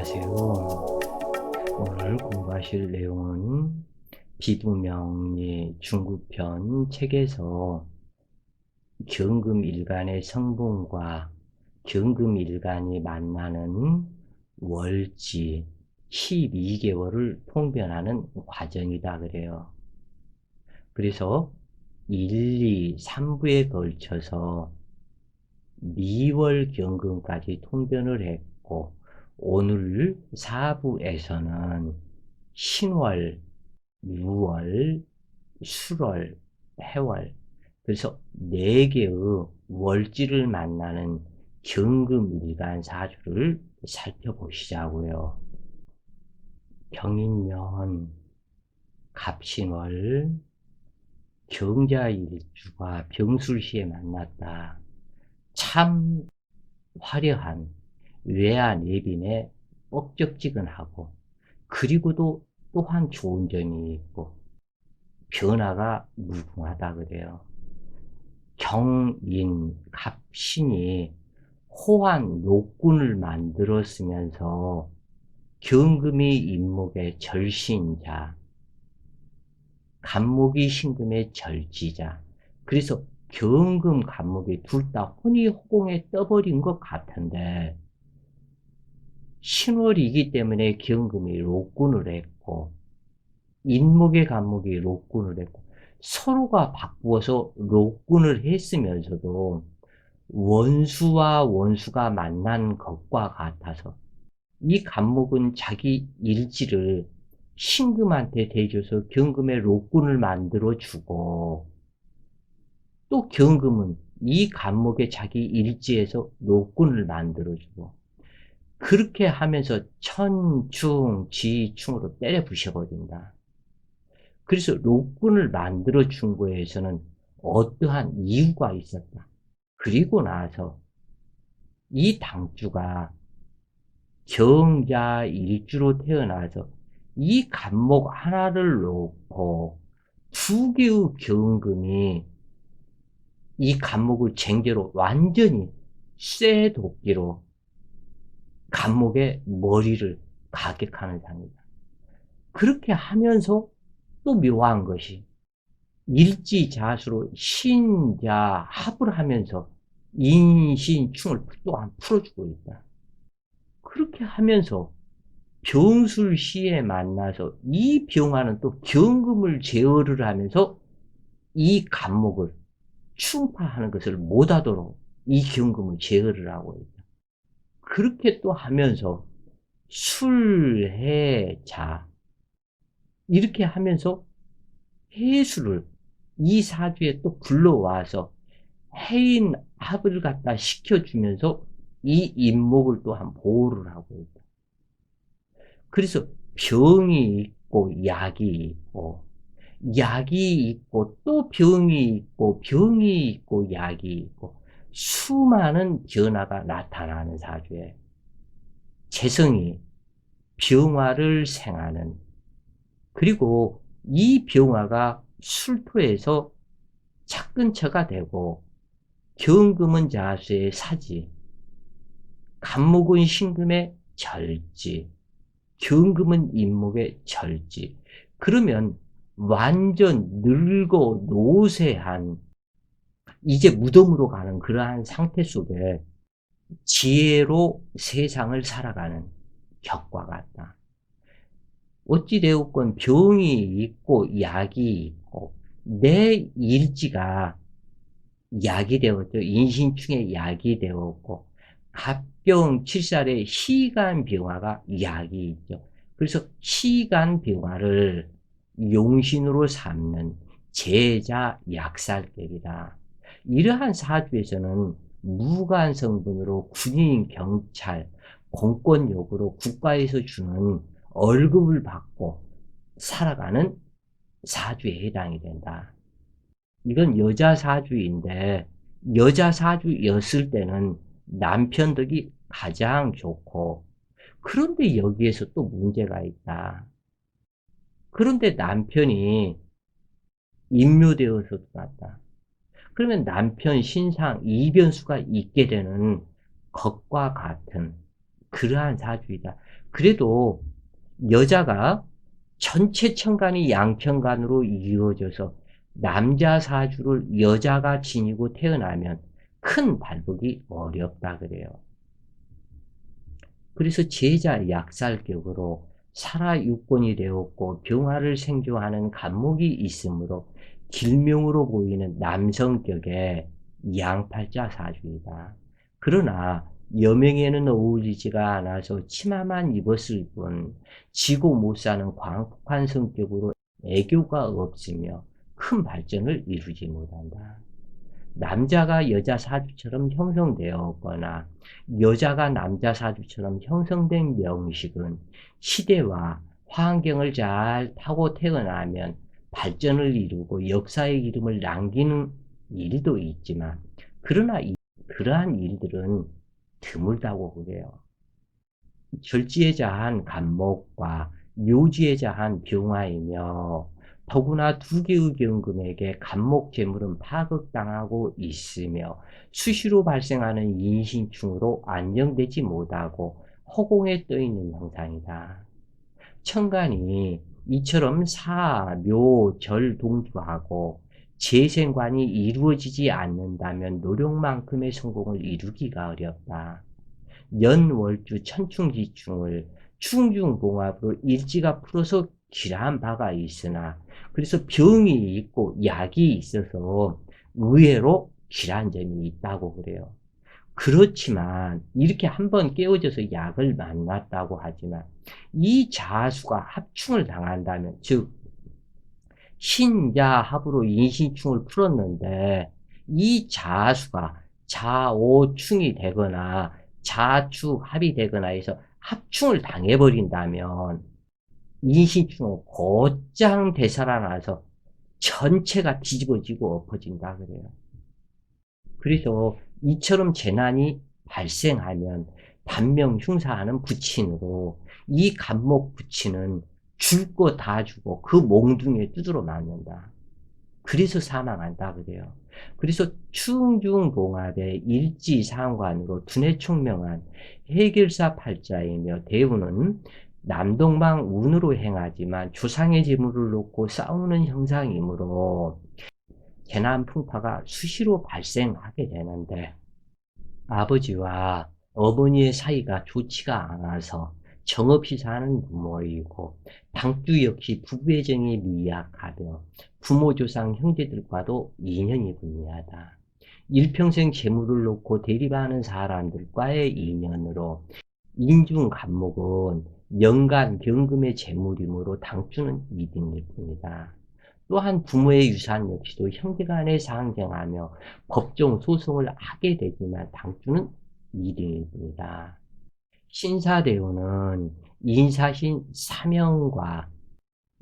안녕하세요. 오늘 공부하실 내용은 비두명리 중국편 책에서 경금일간의 성분과 경금일간이 만나는 월지 12개월을 통변하는 과정이다 그래요. 그래서 1, 2, 3부에 걸쳐서 미월 경금까지 통변을 했고, 오늘 4부에서는 신월, 유월, 술월, 해월, 그래서 4개의 월지를 만나는 경금일간 사주를 살펴보시자고요. 경인년, 갑신월, 경자일주가 병술시에 만났다. 참 화려한 외화내빈에 뻑적지근하고, 그리고도 또한 좋은 점이 있고 변화가 무궁하다 그래요. 경인, 갑신이 호환 녹군을 만들었으면서 경금이 인목의 절신자, 간목이 신금의 절지자, 그래서 경금, 간목이 둘 다 혼이호공에 떠버린 것 같은데, 신월이기 때문에 경금이 록군을 했고, 인목의 간목이 록군을 했고, 서로가 바꾸어서 록군을 했으면서도 원수와 원수가 만난 것과 같아서 이 간목은 자기 일지를 신금한테 대줘서 경금의 록군을 만들어주고, 또 경금은 이 간목의 자기 일지에서 록군을 만들어주고, 그렇게 하면서 천충, 지충으로 때려 부셔버린다. 그래서 록군을 만들어준 거에서는 어떠한 이유가 있었다. 그리고 나서 이 당주가 경자일주로 태어나서 이 간목 하나를 놓고 2개의 경금이 이 간목을 쟁제로 완전히 쇠 도끼로 간목의 머리를 가격하는 상이다. 그렇게 하면서 또 묘한 것이 일지자수로 신자 합을 하면서 인신충을 또한 풀어주고 있다. 그렇게 하면서 병술시에 만나서 이 병화는 또 경금을 제어를 하면서 이 간목을 충파하는 것을 못하도록 이 경금을 제어를 하고 있다. 그렇게 또 하면서 술해자 이렇게 하면서 해수를 이 사주에 또 불러와서 해인 합을 갖다 시켜주면서 이 인목을 또한 보호를 하고 있다. 그래서 병이 있고 약이 있고, 약이 있고 또 병이 있고, 병이 있고 약이 있고, 수많은 변화가 나타나는 사주에 재성이 병화를 생하는, 그리고 이 병화가 술토에서 착근처가 되고, 경금은 자수의 사지, 간목은 신금의 절지, 경금은 인목의 절지. 그러면 완전 늙어 노쇠한, 이제 무덤으로 가는 그러한 상태 속에 지혜로 세상을 살아가는 격과 같다. 어찌되었건 병이 있고 약이 있고, 내 일지가 약이 되었죠. 인신충의 약이 되었고, 갑병 7살의 시간병화가 약이 있죠. 그래서 시간병화를 용신으로 삼는 제자 약살객이다. 이러한 사주에서는 무관 성분으로 군인, 경찰, 공권력으로 국가에서 주는 월급을 받고 살아가는 사주에 해당이 된다. 이건 여자 사주인데, 여자 사주였을 때는 남편 덕이 가장 좋고, 그런데 여기에서 또 문제가 있다. 그런데 남편이 임묘되어서 들어왔다. 그러면 남편 신상 이변수가 있게 되는 것과 같은 그러한 사주이다. 그래도 여자가 전체 천간이 양천간으로 이루어져서 남자 사주를 여자가 지니고 태어나면 큰 발복이 어렵다 그래요. 그래서 제자 약살격으로 살아육곤이 되었고 병화를 생조하는 간목이 있으므로 길명으로 보이는 남성격의 양팔자 사주이다. 그러나 여명에는 어울리지가 않아서 치마만 입었을 뿐 지고 못 사는 광폭한 성격으로 애교가 없으며 큰 발전을 이루지 못한다. 남자가 여자 사주처럼 형성되었거나 여자가 남자 사주처럼 형성된 명식은 시대와 환경을 잘 타고 태어나면 발전을 이루고 역사의 이름을 남기는 일도 있지만 그러나 그러한 일들은 드물다고 그래요. 절지에 자한 간목과 묘지에 자한 병화이며 더구나 두 개의 경금에게 간목 재물은 파극당하고 있으며 수시로 발생하는 인신충으로 안정되지 못하고 허공에 떠있는 형상이다. 천간이 이처럼 사, 묘, 절 동조하고 재생관이 이루어지지 않는다면 노력만큼의 성공을 이루기가 어렵다. 연월주 천충지충을 충중봉합으로 일지가 풀어서 기라한 바가 있으나 그래서 병이 있고 약이 있어서 의외로 기라한 점이 있다고 그래요. 그렇지만 이렇게 한번 깨어져서 약을 만났다고 하지만 이 자수가 합충을 당한다면 즉 신자합으로 인신충을 풀었는데 이 자수가 자오충이 되거나 자축합이 되거나 해서 합충을 당해버린다면 인신충은 곧장 되살아나서 전체가 뒤집어지고 엎어진다 그래요. 그래서 이처럼 재난이 발생하면 단명흉사하는 부친으로 이 간목 부친은 줄 거 다 주고 그 몽둥이에 두드러 맞는다. 그래서 사망한다 그래요. 그래서 충중봉합의 일지상관으로 두뇌 총명한 해결사 팔자이며 대우는 남동방 운으로 행하지만 조상의 재물을 놓고 싸우는 형상이므로 재난 풍파가 수시로 발생하게 되는데 아버지와 어머니의 사이가 좋지가 않아서 정없이 사는 부모이고 당주 역시 부부의 정이 미약하며 부모 조상 형제들과도 인연이 불미하다. 일평생 재물을 놓고 대립하는 사람들과의 인연으로 인중 간목은 연간 경금의 재물이므로 당주는 이등일 뿐이다. 또한 부모의 유산 역시도 형제간에 상정하며 법정 소송을 하게 되지만 당주는 2등일 뿐이다. 신사대우는 인사신 사명과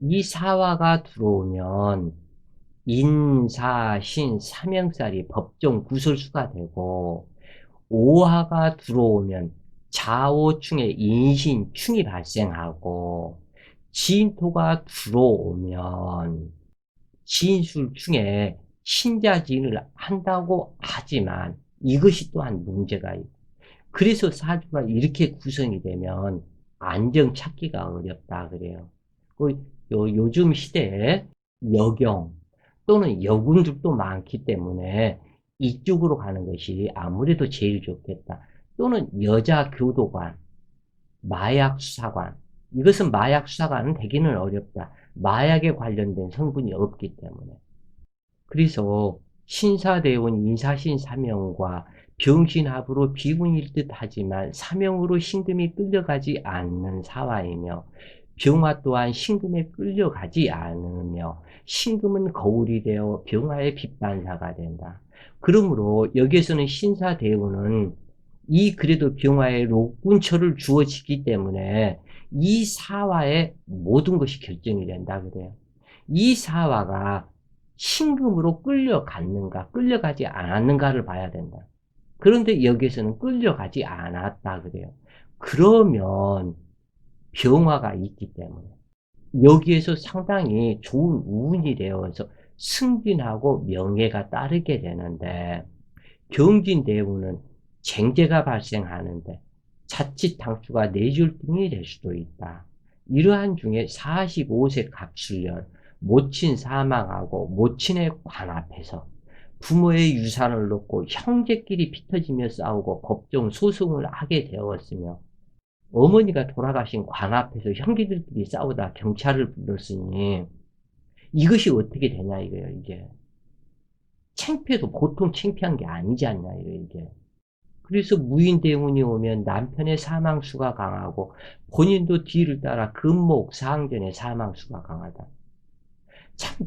이 사화가 들어오면 인사신 사명살이 법정 구설수가 되고 오화가 들어오면 자오충의 인신충이 발생하고 진토가 들어오면 진술충에 신자진을 한다고 하지만 이것이 또한 문제가 있고 그래서 사주가 이렇게 구성이 되면 안정 찾기가 어렵다 그래요. 요즘 시대에 여경 또는 여군들도 많기 때문에 이쪽으로 가는 것이 아무래도 제일 좋겠다. 또는 여자 교도관, 마약 수사관. 이것은 마약 수사관은 되기는 어렵다. 마약에 관련된 성분이 없기 때문에. 그래서 신사대원 인사신 사명과 병신합으로 비운일 듯 하지만 사명으로 신금이 끌려가지 않는 사화이며 병화 또한 신금에 끌려가지 않으며 신금은 거울이 되어 병화의 빛반사가 된다. 그러므로 여기에서는 신사대운은 이 그래도 병화의 록군처를 주어지기 때문에 이 사화의 모든 것이 결정이 된다 그래요. 이 사화가 신금으로 끌려갔는가 끌려가지 않았는가를 봐야 된다. 그런데 여기에서는 끌려가지 않았다 그래요. 그러면 병화가 있기 때문에 여기에서 상당히 좋은 운이 되어서 승진하고 명예가 따르게 되는데 경진대운은 쟁제가 발생하는데 자칫 당수가 뇌졸중이 될 수도 있다. 이러한 중에 45세 갑술년 모친 사망하고 모친의 관 앞에서 부모의 유산을 놓고 형제끼리 피터지며 싸우고 법정 소송을 하게 되었으며 어머니가 돌아가신 관 앞에서 형제들끼리 싸우다 경찰을 불렀으니 이것이 어떻게 되냐 이거예요. 이게 창피해도 보통 창피한 게 아니지 않냐 이게. 그래서 무인대운이 오면 남편의 사망수가 강하고 본인도 뒤를 따라 금목 상전의 사망수가 강하다. 참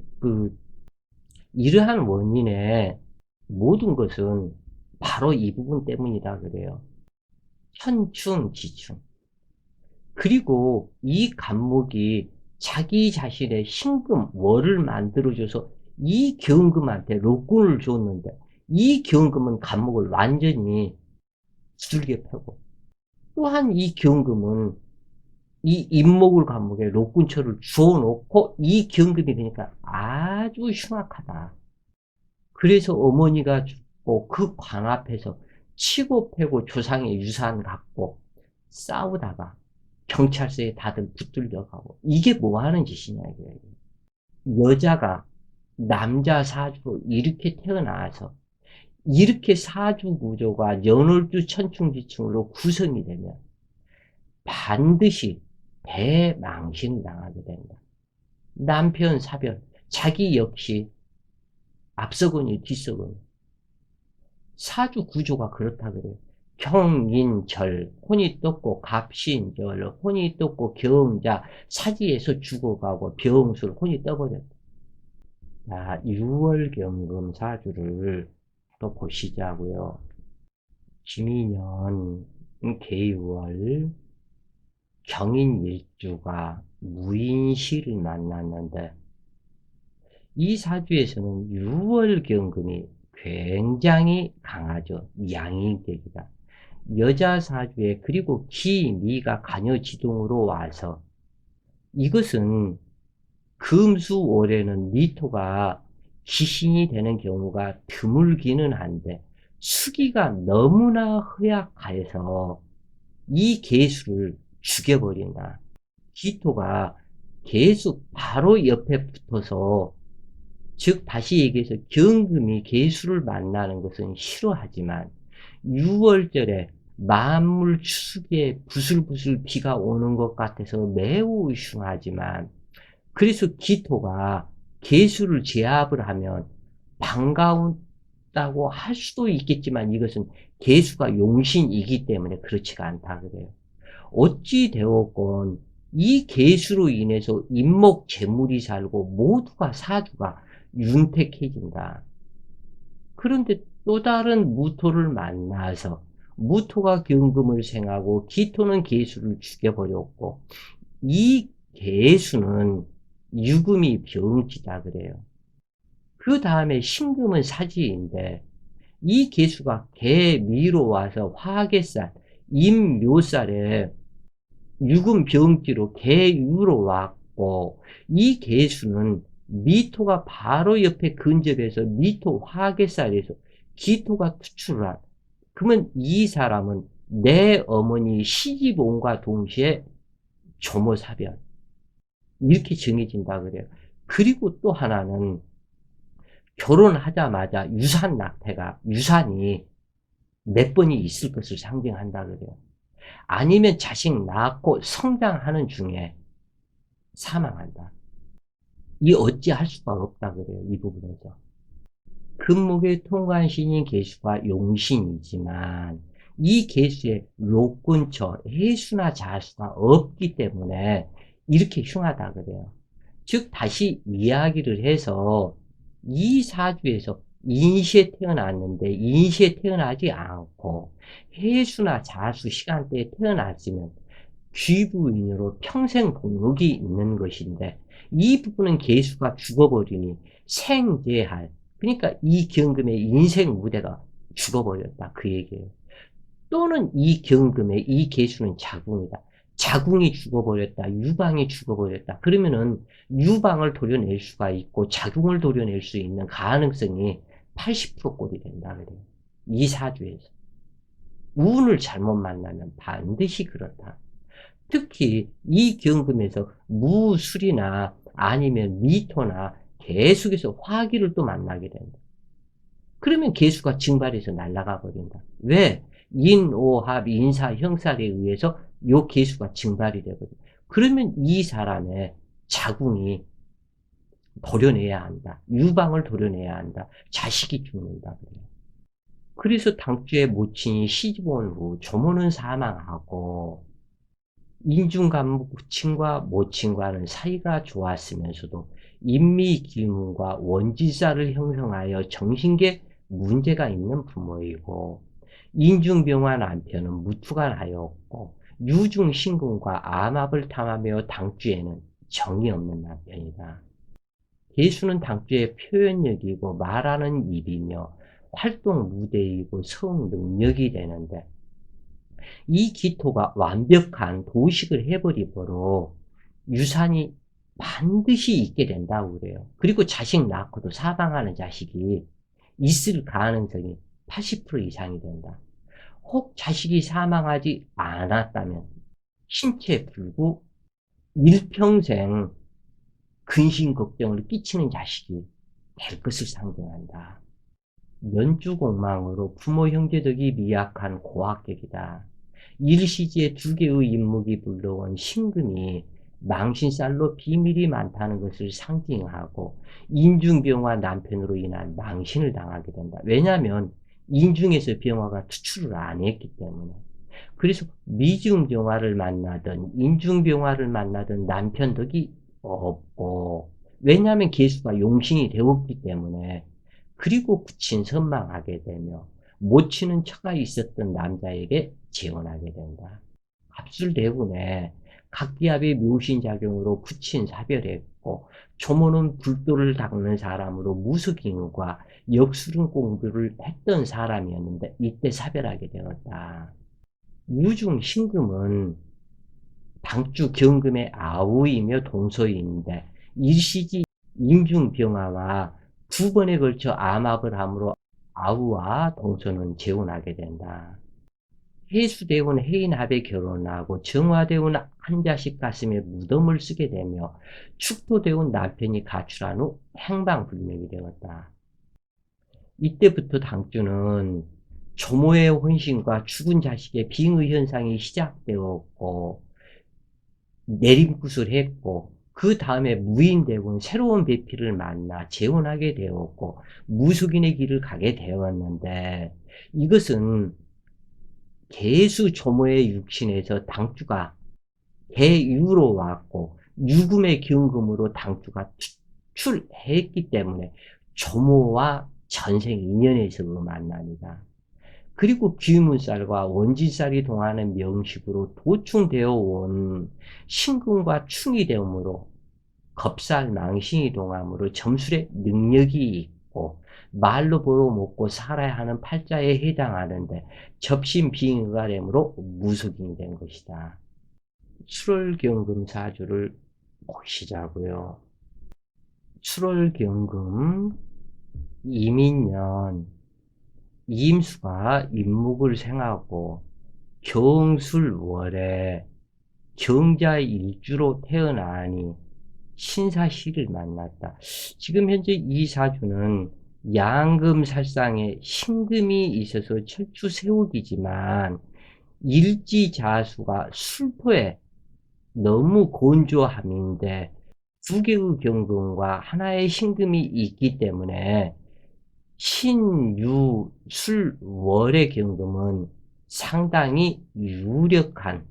이러한 원인의 모든 것은 바로 이 부분 때문이다 그래요. 현충지충. 그리고 이 간목이 자기 자신의 신금, 월을 만들어줘서 이 경금한테禄군을 줬는데 이 경금은 간목을 완전히 두들겨 패고 또한 이 경금은 이 임목을 간목에禄군처를 주어놓고 이 경금이 되니까 아주 흉악하다. 그래서 어머니가 죽고 그 관 앞에서 치고 패고 조상의 유산 갖고 싸우다가 경찰서에 다들 붙들려 가고 이게 뭐 하는 짓이냐 이거예요. 여자가 남자 사주로 이렇게 태어나서 이렇게 사주 구조가 연월주 천충지충으로 구성이 되면 반드시 대망신을 당하게 된다. 남편 사별, 자기 역시 앞서거니 뒤서거니 사주 구조가 그렇다 그래요. 경인절, 혼이 떴고 갑신절, 혼이 떴고 경자, 사지에서 죽어가고 병술, 혼이 떠버렸다. 자, 6월 경금 사주를 또 보시자고요. 김인년 개월 경인일주가 무인시를 만났는데 이 사주에서는 6월 경금이 굉장히 강하죠. 양인격이다. 여자 사주에 그리고 기, 미가 간여지동으로 와서 이것은 금수월에는 미토가 기신이 되는 경우가 드물기는 한데 수기가 너무나 허약해서 이 개수를 죽여버린다. 기토가 개수 바로 옆에 붙어서 즉 다시 얘기해서 경금이 개수를 만나는 것은 싫어하지만 6월절에 만물 추수기에 부슬부슬 비가 오는 것 같아서 매우 흉하지만 그래서 기토가 개수를 제압을 하면 반가웠다고 할 수도 있겠지만 이것은 개수가 용신이기 때문에 그렇지가 않다 그래요. 어찌 되었건 이 개수로 인해서 인목 재물이 살고 모두가 사주가 윤택해진다. 그런데 또 다른 무토를 만나서 무토가 경금을 생하고 기토는 개수를 죽여버렸고 이 개수는 유금이 병지다 그래요. 그 다음에 신금은 사지인데 이 개수가 개미로 와서 화개살, 임묘살에 유금 병지로 개유로 왔고 이 개수는 미토가 바로 옆에 근접해서 미토 화개살에서 기토가 투출을 한 그러면 이 사람은 내 어머니 시집온과 동시에 조모사변 이렇게 정해진다 그래요. 그리고 또 하나는 결혼하자마자 유산 낙태가 유산이 몇 번이 있을 것을 상징한다 그래요. 아니면 자식 낳고 성장하는 중에 사망한다. 이 어찌할 수가 없다 그래요. 이 부분에서. 금목의 통관신인 개수가 용신이지만 이 개수에禄근처 해수나 자수가 없기 때문에 이렇게 흉하다 그래요. 즉 다시 이야기를 해서 이 사주에서 인시에 태어났는데 인시에 태어나지 않고 해수나 자수 시간대에 태어났으면 귀부인으로 평생 복록이 있는 것인데 이 부분은 개수가 죽어버리니 생재할 그러니까 이 경금의 인생 무대가 죽어버렸다 그 얘기예요. 또는 이 경금의 이 개수는 자궁이다. 자궁이 죽어버렸다. 유방이 죽어버렸다. 그러면은 유방을 도려낼 수가 있고 자궁을 도려낼 수 있는 가능성이 80%꼴이 된다 그래요. 이 사주에서. 운을 잘못 만나면 반드시 그렇다. 특히 이 경금에서 무술이나 아니면 미토나 계속해서 화기를 또 만나게 된다. 그러면 개수가 증발해서 날아가 버린다. 왜? 인오합, 인사, 형살에 의해서 요 개수가 증발이 되거든. 그러면 이 사람의 자궁이 도려내야 한다. 유방을 도려내야 한다. 자식이 죽는다. 그래요. 그래서 당주의 모친이 시집 온 후 조모는 사망하고 인중간목 부친과 모친과는 사이가 좋았으면서도 인미기문과 원지사를 형성하여 정신계 문제가 있는 부모이고 인중병화 남편은 무투간하였고 유중신금과 암압을 탐하며 당주에는 정이 없는 남편이다. 개수는 당주의 표현력이고 말하는 입이며 활동 무대이고 성 능력이 되는데 이 기토가 완벽한 도식을 해버리므로 유산이 반드시 있게 된다고 그래요. 그리고 자식 낳고도 사망하는 자식이 있을 가능성이 80% 이상이 된다. 혹 자식이 사망하지 않았다면 신체 불구 일평생 근심 걱정을 끼치는 자식이 될 것을 상징한다. 연주공망으로 부모 형제덕이 미약한 고학격이다. 일시지에 두 개의 인목이 불러온 신금이 망신살로 비밀이 많다는 것을 상징하고 인중병화 남편으로 인한 망신을 당하게 된다. 왜냐하면 인중에서 병화가 투출을 안 했기 때문에. 그래서 미중병화를 만나든 인중병화를 만나든 남편 덕이 없고 왜냐하면 개수가 용신이 되었기 때문에 그리고 부친 선망하게 되며 못 치는 처가 있었던 남자에게 재혼하게 된다. 갑술대운에 각기압의 묘신작용으로 부친 사별했고 조모는 불도를 닦는 사람으로 무속인과 역술은 공부를 했던 사람이었는데 이때 사별하게 되었다. 유중 신금은 당주 경금의 아우이며 동서인데 일시지 임중병화와 두 번에 걸쳐 암압을 함으로 아우와 동서는 재혼하게 된다. 해수대운 해인합에 결혼하고 정화대운 한 자식 가슴에 무덤을 쓰게 되며 축토대운 남편이 가출한 후 행방불명이 되었다. 이때부터 당주는 조모의 혼신과 죽은 자식의 빙의 현상이 시작되었고 내림굿을 했고 그 다음에 무인대군 새로운 배필을 만나 재혼하게 되었고 무속인의 길을 가게 되었는데 이것은 개수 조모의 육신에서 당주가 개유로 왔고 유금의 경금으로 당주가 출했기 때문에 조모와 전생 인연에서 그 만납니다. 그리고 귀문살과 원진살이 동하는 명식으로 도충되어 온 신금과 충이 되므로 겁살 망신이 동함으로 점술의 능력이 있고 말로 보러 먹고 살아야 하는 팔자에 해당하는데 접신비인가 되므로 무속인이 된 것이다. 출월경금 사주를 보시자고요. 출월경금 이민년 임수가 임목을 생하고 경술월에 경자일주로 태어나니 신사시를 만났다. 지금 현재 이 사주는 양금살상에 신금이 있어서 철주세옥이지만 일지자수가 술토에 너무 건조함인데 두 개의 경금과 하나의 신금이 있기 때문에 신유 술월의 경금은 상당히 유력한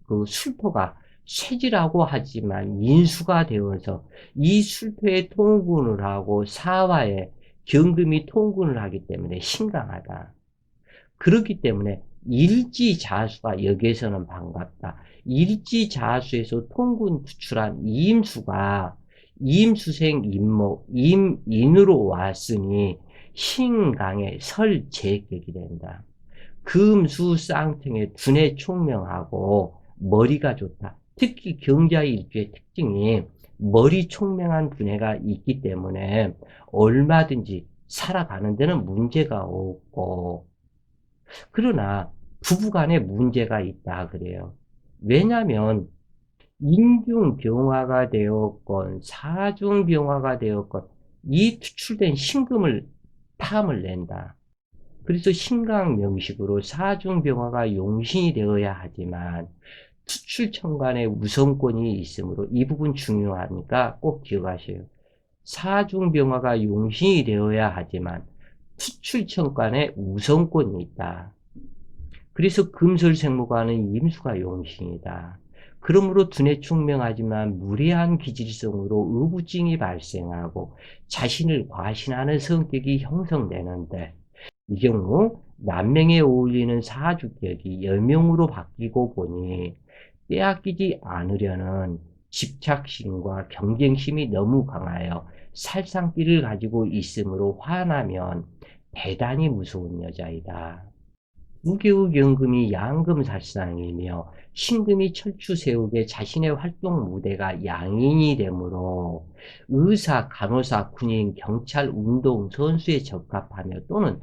그 술토가 쇠지라고 하지만 인수가 되어서 이 술토에 통군을 하고 사화에 경금이 통군을 하기 때문에 신강하다. 그렇기 때문에 일지자수가 여기에서는 반갑다. 일지자수에서 통군 투출한 임수가 임수생 임목, 임인으로 왔으니 신강의 설제격이 된다. 금수 쌍통의 두뇌 총명하고 머리가 좋다. 특히 경자일주의 특징이 머리 총명한 두뇌가 있기 때문에 얼마든지 살아가는 데는 문제가 없고 그러나 부부간에 문제가 있다 그래요. 왜냐하면 인중병화가 되었건 사중병화가 되었건 이 투출된 신금을 탐을 낸다. 그래서 신강명식으로 사중병화가 용신이 되어야 하지만 투출천간에 우선권이 있으므로 이 부분 중요하니까 꼭 기억하세요. 사중병화가 용신이 되어야 하지만 투출천간에 우선권이 있다. 그래서 금설생모가는 임수가 용신이다. 그러므로 두뇌 충명하지만 무례한 기질성으로 의부증이 발생하고 자신을 과신하는 성격이 형성되는데, 이 경우 남명에 어울리는 사주격이 여명으로 바뀌고 보니 빼앗기지 않으려는 집착심과 경쟁심이 너무 강하여 살상기를 가지고 있으므로 화나면 대단히 무서운 여자이다. 무교의 연금이 양금살상이며 신금이 철추세우게 자신의 활동 무대가 양인이 되므로 의사, 간호사, 군인, 경찰, 운동, 선수에 적합하며 또는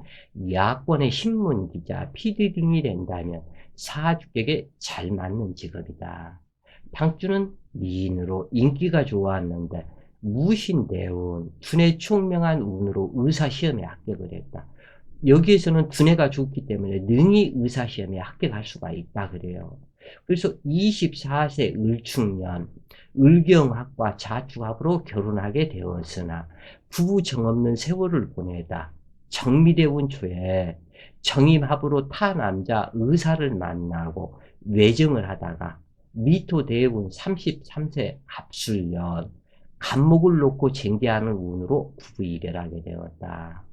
야권의 신문기자, PD 등이 된다면 사주격에 잘 맞는 직업이다. 당주는 미인으로 인기가 좋았는데 무신대운, 두뇌 총명한 운으로 의사시험에 합격을 했다. 여기에서는 두뇌가 좋기 때문에 능히 의사시험에 합격할 수가 있다 그래요. 그래서 24세 을축년 을경합과 자축합으로 결혼하게 되었으나 부부 정없는 세월을 보내다 정미대운 초에 정임합으로 타 남자 의사를 만나고 외정을 하다가 미토대운 33세 합술년 간목을 놓고 쟁계하는 운으로 부부 이별하게 되었다.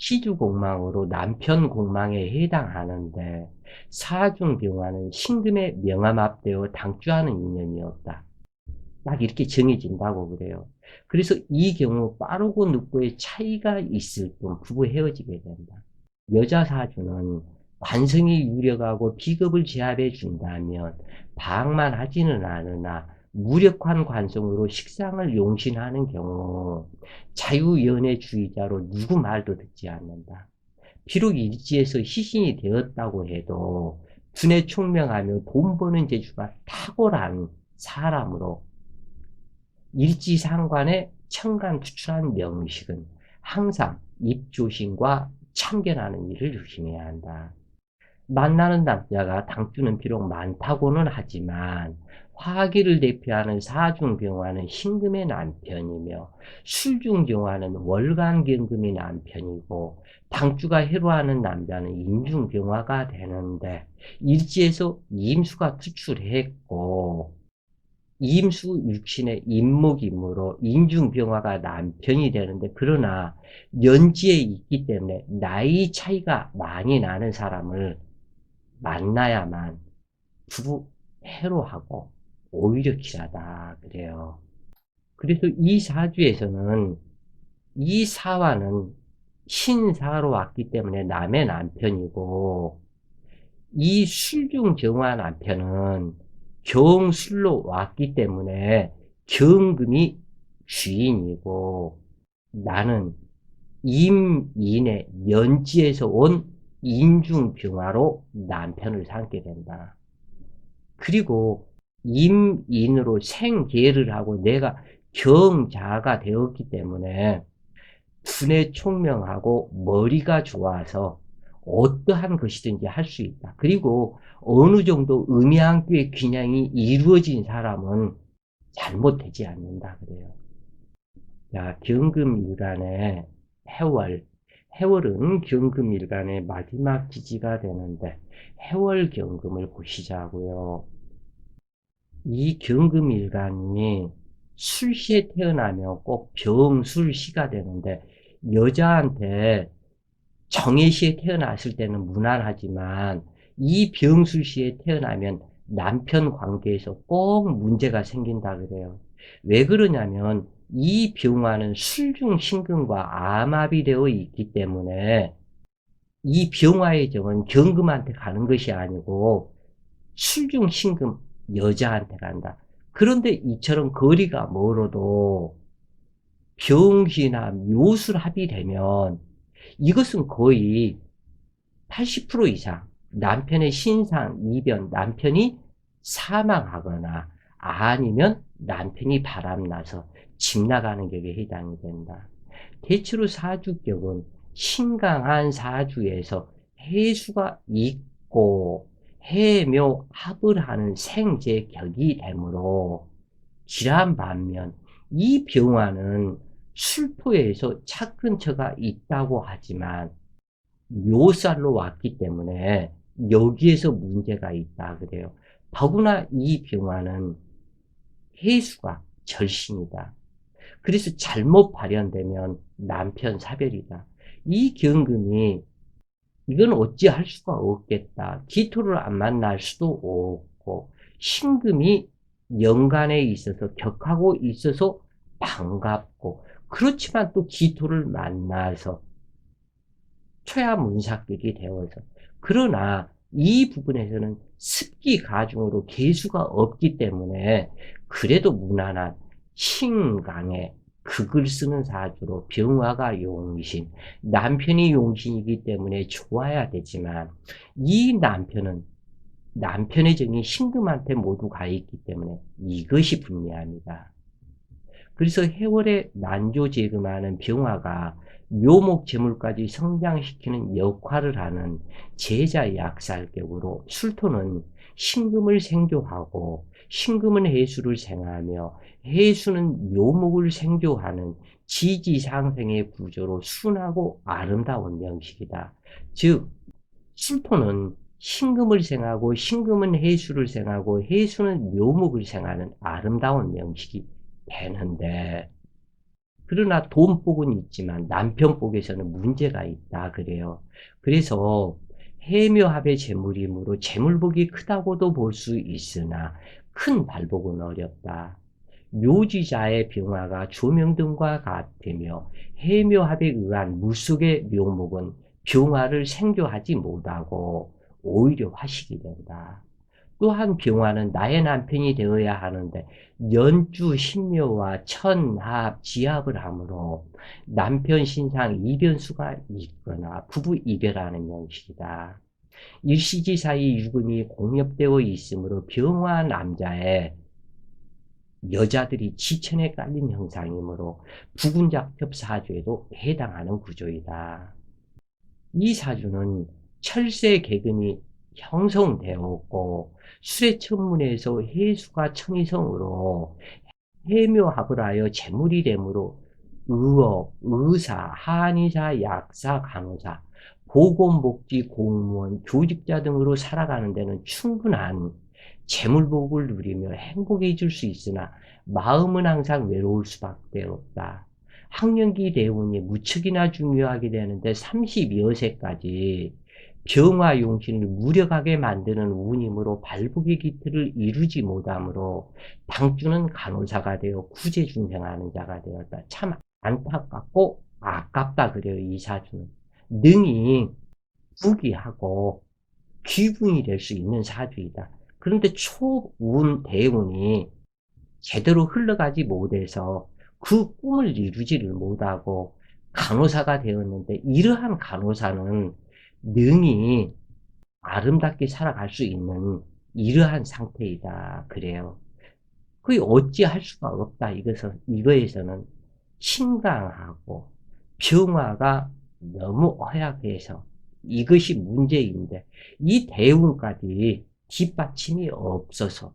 시주공망으로 남편 공망에 해당하는데 사중병화는 신금에 명암합되어 당주하는 인연이었다. 딱 이렇게 정해진다고 그래요. 그래서 이 경우 빠르고 늦고의 차이가 있을 뿐 부부 헤어지게 된다. 여자 사주는 관성이 유력하고 비겁을 제압해 준다면 방만 하지는 않으나 무력한 관성으로 식상을 용신하는 경우 자유연애주의자로 누구 말도 듣지 않는다. 비록 일지에서 희신이 되었다고 해도 두뇌 총명하며 돈 버는 재주가 탁월한 사람으로 일지상관의 천간 투출한 명식은 항상 입조신과 참견하는 일을 조심해야 한다. 만나는 남자가 당주는 비록 많다고는 하지만 화기를 대표하는 사중병화는 신금의 남편이며 술중병화는 월간경금의 남편이고 당주가 해로하는 남자는 인중병화가 되는데 일지에서 임수가 투출했고 임수 육신의 임목이므로 인중병화가 남편이 되는데 그러나 연지에 있기 때문에 나이 차이가 많이 나는 사람을 만나야만 부부 해로하고 오히려 길하다 그래요. 그래서 이 사주에서는 이 사화는 신사로 왔기 때문에 남의 남편이고 이 술중정화 남편은 경술로 왔기 때문에 경금이 주인이고 나는 임인의 연지에서 온 인중병화로 남편을 삼게 된다. 그리고 임인으로 생계를 하고 내가 경자가 되었기 때문에 두뇌 총명하고 머리가 좋아서 어떠한 것이든지 할 수 있다. 그리고 어느 정도 음양교의 균형이 이루어진 사람은 잘못되지 않는다 그래요. 자, 경금일간의 해월. 해월은 경금일간의 마지막 기지가 되는데 해월경금을 보시자고요. 이 경금일간이 술시에 태어나면 꼭 병술시가 되는데 여자한테 정해시에 태어났을 때는 무난하지만 이 병술시에 태어나면 남편 관계에서 꼭 문제가 생긴다 그래요. 왜 그러냐면 이 병화는 술중신금과 암합이 되어 있기 때문에 이 병화의 정은 경금한테 가는 것이 아니고 술중신금 여자한테 간다. 그런데 이처럼 거리가 멀어도 병기나 묘술합이 되면 이것은 거의 80% 이상 남편의 신상, 이변, 남편이 사망하거나 아니면 남편이 바람나서 집 나가는 격에 해당이 된다. 대체로 사주격은 신강한 사주에서 해수가 있고 해묘 합을 하는 생재격이 되므로 지란 반면 이 병화는 술토에서 착근처가 있다고 하지만 묘살로 왔기 때문에 여기에서 문제가 있다 그래요. 더구나 이 병화는 해수가 절신이다. 그래서 잘못 발현되면 남편 사별이다. 이 경금이 이건 어찌할 수가 없겠다. 기토를 안 만날 수도 없고 신금이 연간에 있어서 격하고 있어서 반갑고 그렇지만 또 기토를 만나서 초야문삭격이 되어서 그러나 이 부분에서는 습기 가중으로 개수가 없기 때문에 그래도 무난한 신강의 극을 쓰는 사주로 병화가 용신, 남편이 용신이기 때문에 좋아야 되지만 이 남편은 남편의 정이 신금한테 모두 가 있기 때문에 이것이 불리합니다. 그래서 해월에 난조재금하는 병화가 묘목 재물까지 성장시키는 역할을 하는 제자 약살격으로 술토는 신금을 생조하고 신금은 해수를 생하며 해수는 묘목을 생조하는 지지상생의 구조로 순하고 아름다운 명식이다. 즉 술토는 신금을 생하고 신금은 해수를 생하고 해수는 묘목을 생하는 아름다운 명식이 되는데 그러나 돈복은 있지만 남편복에서는 문제가 있다 그래요. 그래서 해묘합의 재물이므로 재물복이 크다고도 볼 수 있으나 큰 발복은 어렵다. 묘지자의 병화가 조명등과 같으며 해묘합에 의한 물속의 묘목은 병화를 생조하지 못하고 오히려 화식이 된다. 또한 병화는 나의 남편이 되어야 하는데 연주 신묘와 천합, 지합을 하므로 남편 신상 이변수가 있거나 부부 이별하는 명식이다. 일시지 사이 유금이 공엽되어 있으므로 병화 남자의 여자들이 지천에 깔린 형상이므로 부군작첩 사주에도 해당하는 구조이다. 이 사주는 철새 개근이 형성되었고 수레천문에서 해수가 천이성으로 해묘합을 하여 재물이 되므로 의업, 의사, 한의사, 약사, 간호사, 보건복지, 공무원, 교직자 등으로 살아가는 데는 충분한 재물복을 누리며 행복해질 수 있으나 마음은 항상 외로울 수밖에 없다. 학년기 대운이 무척이나 중요하게 되는데 32여 세까지 병화 용신을 무력하게 만드는 운이므로 발복의 기틀을 이루지 못하므로 당주는 간호사가 되어 구제중생하는 자가 되었다. 참 안타깝고 아깝다 그래요. 이 사주는. 능히 부귀하고 귀궁이 될 수 있는 사주이다. 그런데 초운 대운이 제대로 흘러가지 못해서 그 꿈을 이루지를 못하고 간호사가 되었는데 이러한 간호사는 능히 아름답게 살아갈 수 있는 이러한 상태이다. 그래요. 그게 어찌할 수가 없다. 이거에서는 신강하고 병화가 너무 허약해서 이것이 문제인데 이 대운까지 뒷받침이 없어서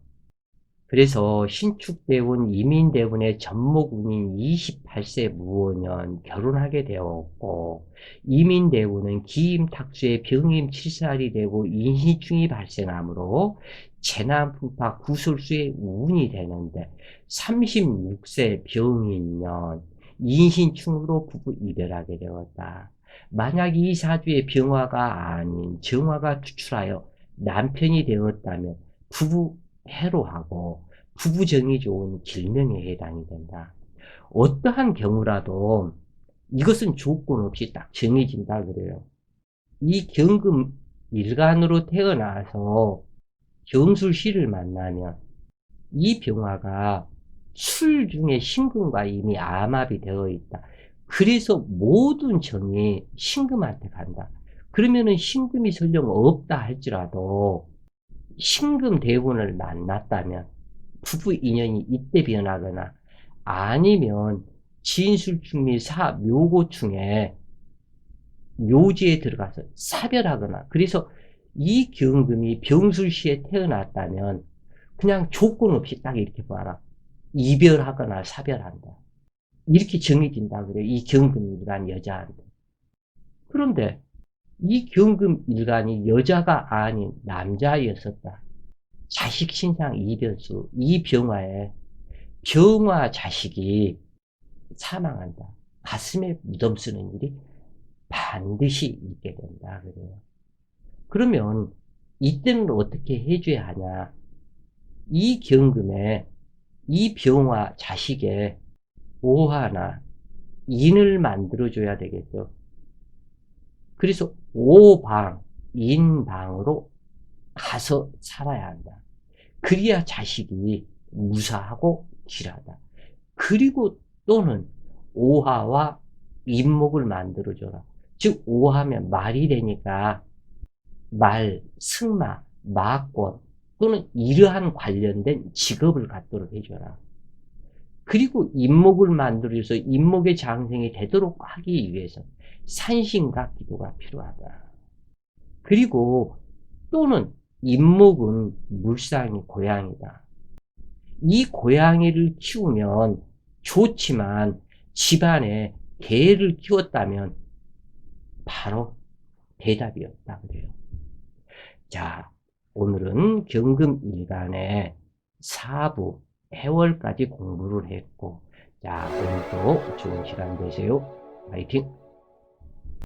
그래서 신축대운, 이민대운의 전목운인 28세 무오년 결혼하게 되었고 이민대운은 기임탁수의 병임칠살이 되고 인신충이 발생하므로 재난풍파 구술수의 운이 되는데 36세 병인년 인신충으로 부부 이별하게 되었다. 만약 이 사주의 병화가 아닌 정화가 투출하여 남편이 되었다면 부부 해로하고 부부정이 좋은 길명에 해당이 된다. 어떠한 경우라도 이것은 조건 없이 딱 정해진다 그래요. 이 경금 일간으로 태어나서 경술씨를 만나면 이 병화가 술 중에 신금과 이미 암합이 되어 있다. 그래서 모든 정이 신금한테 간다. 그러면은 신금이 설령 없다 할지라도 신금 대운을 만났다면 부부 인연이 이때 변하거나 아니면 진술충미 묘고충에 묘지에 들어가서 사별하거나 그래서 이 경금이 병술시에 태어났다면 그냥 조건 없이 딱 이렇게 봐라. 이별하거나 사별한다. 이렇게 정해진다 그래요. 이 경금일간 여자한테. 그런데 이 경금일간이 여자가 아닌 남자였었다. 자식 신상 이별수 이 병화에 병화 자식이 사망한다. 가슴에 무덤 쓰는 일이 반드시 있게 된다 그래요. 그러면 이때는 어떻게 해줘야 하냐? 이 경금에 이 병화 자식의 오화나 인을 만들어줘야 되겠죠. 그래서 오방, 인방으로 가서 살아야 한다. 그래야 자식이 무사하고 길하다. 그리고 또는 오화와 인목을 만들어줘라. 즉 오하면 말이 되니까 말, 승마, 마권 또는 이러한 관련된 직업을 갖도록 해줘라. 그리고 인목을 만들어서 인목의 장생이 되도록 하기 위해서 산신과 기도가 필요하다. 그리고 또는 인목은 물상이 고양이다. 이 고양이를 키우면 좋지만 집안에 개를 키웠다면 바로 대답이 없다 그래요. 자, 오늘은 경금일간의 사부, 해월까지 공부를 했고, 자, 오늘도 좋은 시간 되세요. 화이팅!